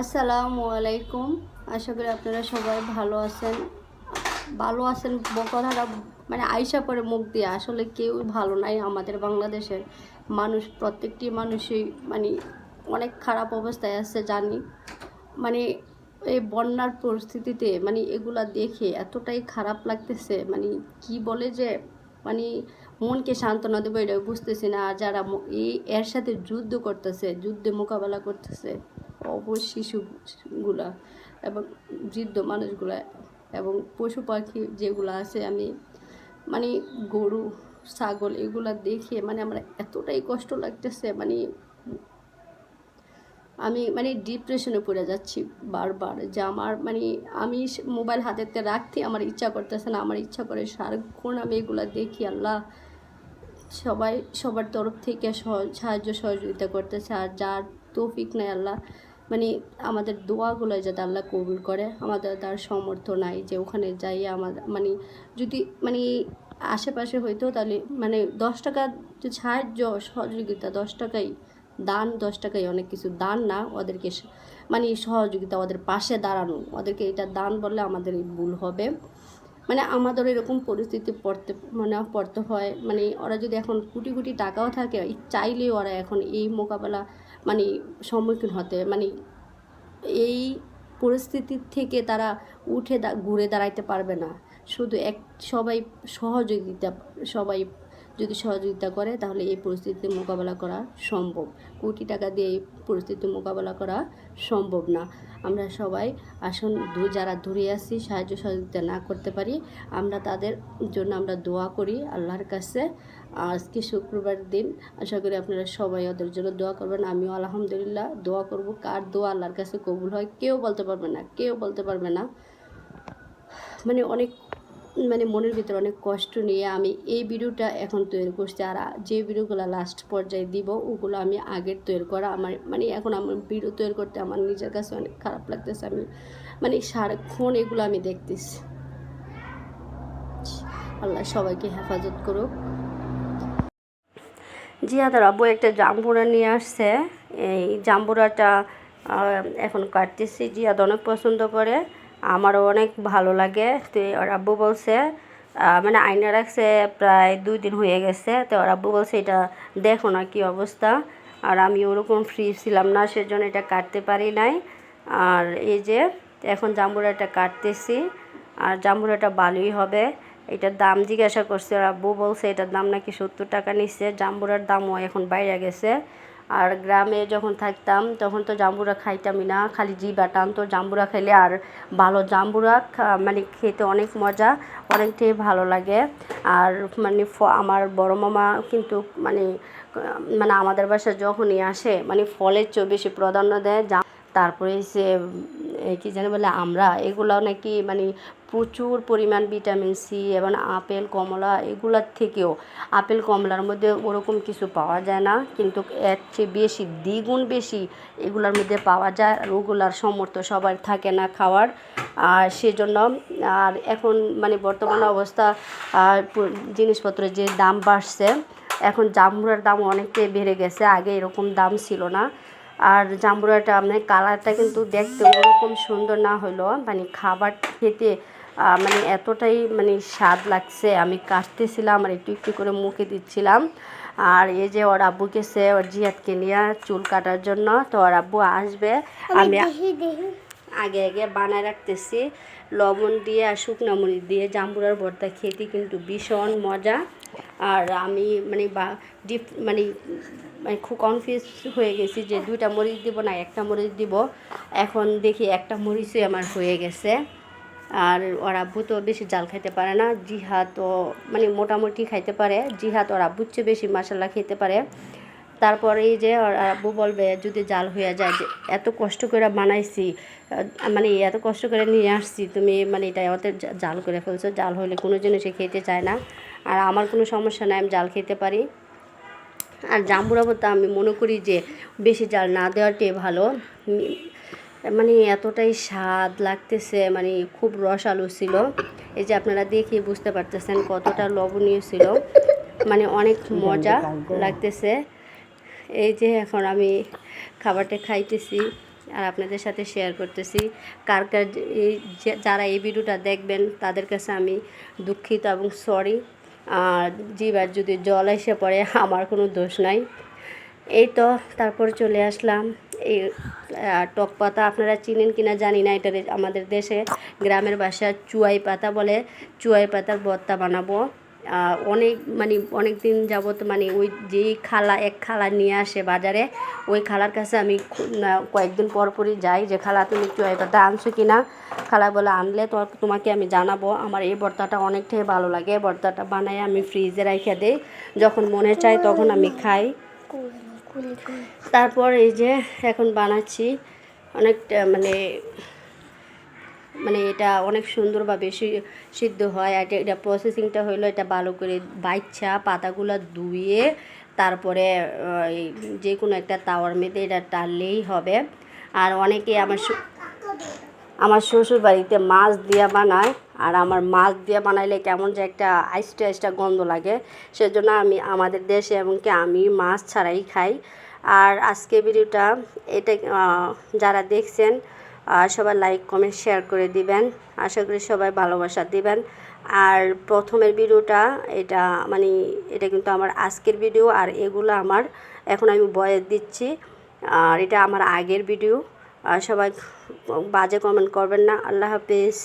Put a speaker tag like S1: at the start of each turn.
S1: আসসালামু আলাইকুম। আশা করি আপনারা সবাই ভালো আছেন। কথাটা মানে আইসা পরে মুখ দিয়ে আসলে কেউ ভালো নাই। আমাদের বাংলাদেশের মানুষ, প্রত্যেকটি মানুষই মানে অনেক খারাপ অবস্থায় আছে জানি। মানে এই বন্যার পরিস্থিতিতে মানে এগুলা দেখে এতটাই খারাপ লাগতেছে, মানে কি বলে যে মানে মনকে সান্ত্বনা দেবো এটা বুঝতেছি না। আর যারা এর সাথে যুদ্ধে মোকাবেলা করতেছে, শিশুগুলা এবং বৃদ্ধ মানুষগুলা এবং পশু পাখি যেগুলো আছে, আমি মানে গরু ছাগল এগুলা দেখে মানে আমরা এতটাই কষ্ট লাগতেছে, মানে আমি মানে ডিপ্রেশনে পড়ে যাচ্ছি বারবার। যে আমার মানে আমি মোবাইল হাতেতে রাখতে আমার ইচ্ছা করতেছে না, আমার ইচ্ছা করে সারাক্ষণ আমি এগুলা দেখি। আল্লাহ সবাই সবার তরফ থেকে সাহায্য সহযোগিতা করতেছে, আর যার তৌফিক নাই আল্লাহ মানে আমাদের দোয়াগুলো যাতে আল্লাহ কবুল করে। আমাদের তার সামর্থ্য নাই যে ওখানে যাই আমাদের মানে যদি মানে আশেপাশে হইতো তাহলে মানে 10 টাকা যে সাহায্য সহযোগিতা, 10 টাকাই দান, 10 টাকাই অনেক কিছু। দান না, ওদেরকে মানে সহযোগিতা, ওদের পাশে দাঁড়ানো, ওদেরকে এটা দান বললে আমাদের এই ভুল হবে। মানে আমাদের এরকম পরিস্থিতি পড়তে হয়, মানে ওরা যদি এখন কোটি কোটি টাকাও থাকে চাইলেও ওরা এখন এই মোকাবেলা মানে সম্মুখীন হতে মানে এই পরিস্থিতির থেকে তারা ঘুরে দাঁড়াইতে পারবে না। শুধু সবাই সবাই যদি সহযোগিতা করে তাহলে এই পরিস্থিতি মোকাবেলা করা সম্ভব। কোটি টাকা দিয়ে এই পরিস্থিতি মোকাবেলা করা সম্ভব না। আমরা সবাই আসুন, যারা দূরে আছি সাহায্য সহযোগিতা না করতে পারি, আমরা তাদের জন্য আমরা দোয়া করি আল্লাহর কাছে। আজকে শুক্রবার দিন, আশা করি আপনারা সবাই ওদের জন্য দোয়া করবেন। আমিও আলহামদুলিল্লাহ দোয়া করব। কার দোয়া আল্লাহর কাছে কবুল হয় কেউ বলতে পারবে না। মানে অনেক মানে মনের ভিতরে অনেক কষ্ট নিয়ে আমি এই ভিডিওটা এখন তৈরি করছি। আর যে ভিডিওগুলো লাস্ট পর্যায়ে দিব ওগুলো আমি আগের তৈরি করা। আমার মানে এখন আমার ভিডিও তৈরি করতে আমার নিজের কাছে অনেক খারাপ লাগতেছে। আমি মানে সারাক্ষণ এগুলো আমি দেখতেছি। আল্লাহ সবাইকে হেফাজত করুক। জিয়াদার আব্বু একটা জাম্বুরা নিয়ে আসছে। এই জাম্বুরাটা এখন কাটতেছি। জিয়াদ অনেক পছন্দ করে, আমারও অনেক ভালো লাগে। তো ওর আব্বু বলছে মানে আয়না রাখছে প্রায় 2 দিন হয়ে গেছে। তো ওর আব্বু বলছে এটা দেখো না কি অবস্থা। আর আমি ওরকম ফ্রি ছিলাম না, সেজন্য এটা কাটতে পারি নাই। আর এই যে এখন জাম্বুরাটা কাটতেছি, আর জাম্বুরাটা ভালোই হবে। এটার দাম জিজ্ঞাসা করছে, ওর আব্বু বলছে এটার দাম নাকি 70 টাকা নিচ্ছে। জাম্বুরার দামও এখন বাইরে গেছে। আর গ্রামে যখন থাকতাম তখন তো জাম্বুরা খাইতামই না, খালি জিভা টানতো জাম্বুরা খেলে। আর ভালো জাম্বুরা মানে খেতে অনেক মজা, অনেকটাই ভালো লাগে। আর মানে আমার বড় মামা কিন্তু মানে মানে আমাদের বাসায় যখনই আসে মানে ফলের চেয়ে বেশি প্রাধান্য দেয়। তারপরে সে কী জানি বলে আমরা এগুলো নাকি মানে প্রচুর পরিমাণ ভিটামিন সি এবং আপেল কমলা এগুলার থেকেও, আপেল কমলার মধ্যে ওরকম কিছু পাওয়া যায় না, কিন্তু এর চেয়ে বেশি দ্বিগুণ বেশি এগুলোর মধ্যে পাওয়া যায়। আর ওগুলার সামর্থ্য সবার থাকে না খাওয়ার, আর সেজন্য। আর এখন মানে বর্তমান অবস্থা জিনিসপত্রের যে দাম বাড়ছে, এখন জাম্বুরার দাম অনেকটাই বেড়ে গেছে, আগে এরকম দাম ছিল না। আর জাম্বুরাটা আপনার কালারটা কিন্তু দেখতে ওরকম সুন্দর না হলো, মানে খাবার খেতে মানে এতটাই মানে স্বাদ লাগছে। আমি কাটতেছিলাম আর একটু একটু করে মুখে দিচ্ছিলাম। আর এই যে ওর আব্বু গেছে ওর জিয়াদকে নিয়ে চুল কাটার জন্য। তো ওর আব্বু আসবে, আমি আগে আগে বানায় রাখতেছি লবণ দিয়ে আর শুকনো মরিচ দিয়ে। জাম্বুরার ভর্তা খেতে কিন্তু ভীষণ মজা। আর আমি মানে মানে খুব কনফিউজ হয়ে গেছি যে 2টা মরিচ দিব না 1টা মরিচ দিব। এখন দেখি 1টা মরিচই আমার হয়ে গেছে। আর ওর আব্বু তো বেশি জাল খাইতে পারে না, জিহাদও মানে মোটামুটি খাইতে পারে। জিহাদ ওর আব্বুর চেয়ে বেশি মশলা খেতে পারে। তারপরে এই যে ওর আব্বু বলবে যদি জাল হয়ে যায় যে এত কষ্ট করে বানাইছি, মানে এত কষ্ট করে নিয়ে আসছি, তুমি মানে এটা অত জাল করে ফেলছো। জাল হলে কোনো জিনিসই খেতে চায় না। আর আমার কোনো সমস্যা নাই, আমি জাল খেতে পারি। আর জাম্বুরা ভর্তা আমি মনে করি যে বেশি জাল না দেওয়াটাই ভালো। মানে এতটাই স্বাদ লাগতেছে, মানে খুব রসালো ছিল। এই যে আপনারা দেখে বুঝতে পারতেছেন কতটা লবণীয় ছিল, মানে অনেক মজা লাগতেছে। এই যে এখন আমি খাবারটা খাইতেছি, আর আপনাদের সাথে শেয়ার করতেছি। কার কার যারা এই ভিডিওটা দেখবেন তাদের কাছে আমি দুঃখিত এবং সরি। আর জিবার যদি জল এসে পড়ে আমার কোনো দোষ নাই। এই তো তারপর চলে আসলাম এই টক পাতা, আপনারা চিনেন কিনা জানি না, এটা আমাদের দেশে গ্রামের ভাষায় চুয়াই পাতা বলে। চুয়াই পাতার ভর্তা বানাবো। অনেক দিন যাবত ওই যেই এক খালা নিয়ে আসে বাজারে, ওই খালার কাছে আমি কয়েকদিন পরপরই যাই যে খালা তুমি চুয়াই পাতা আনছো কিনা। খালা বলে আনলে তোমাকে আমি জানাবো। আমার এই ভর্তাটা অনেকটাই ভালো লাগে। ভর্তাটা বানাই আমি ফ্রিজে রেখে দিই, যখন মনে চায় তখন আমি খাই। তারপর এই যে এখন বানাচ্ছি অনেকটা এটা অনেক সুন্দরভাবে সিদ্ধ হয়। আর এটা প্রসেসিংটা হইলো, এটা ভালো করে বাইচ্ছা পাতাগুলো ধুয়ে তারপরে যে কোনো একটা তাওয়ার মেয়েতে এটা টানলেই হবে। আর অনেকে আমার শ্বশুর বাড়িতে মাছ দিয়া বানায়, আর আমার মাছ দিয়ে বানাইলে কেমন যে একটা আইস্টা আইস্টা গন্ধ লাগে, সেজন্য আমাদের দেশে এমনকি আমি মাছ ছাড়াই খাই। আর আজকে ভিডিওটা এটা যারা দেখছেন সবাই লাইক কমেন্ট শেয়ার করে দিবেন। আশা করি সবাই ভালোবাসা দিবেন। আর প্রথমের ভিডিওটা এটা কিন্তু আমার আজকের ভিডিও, আর এগুলো আমার এখন আমি ভয়েস দিচ্ছি, আর এটা আমার আগের ভিডিও। সবাই বাজে কমেন্ট করবেন না। আল্লাহ হাফিজ।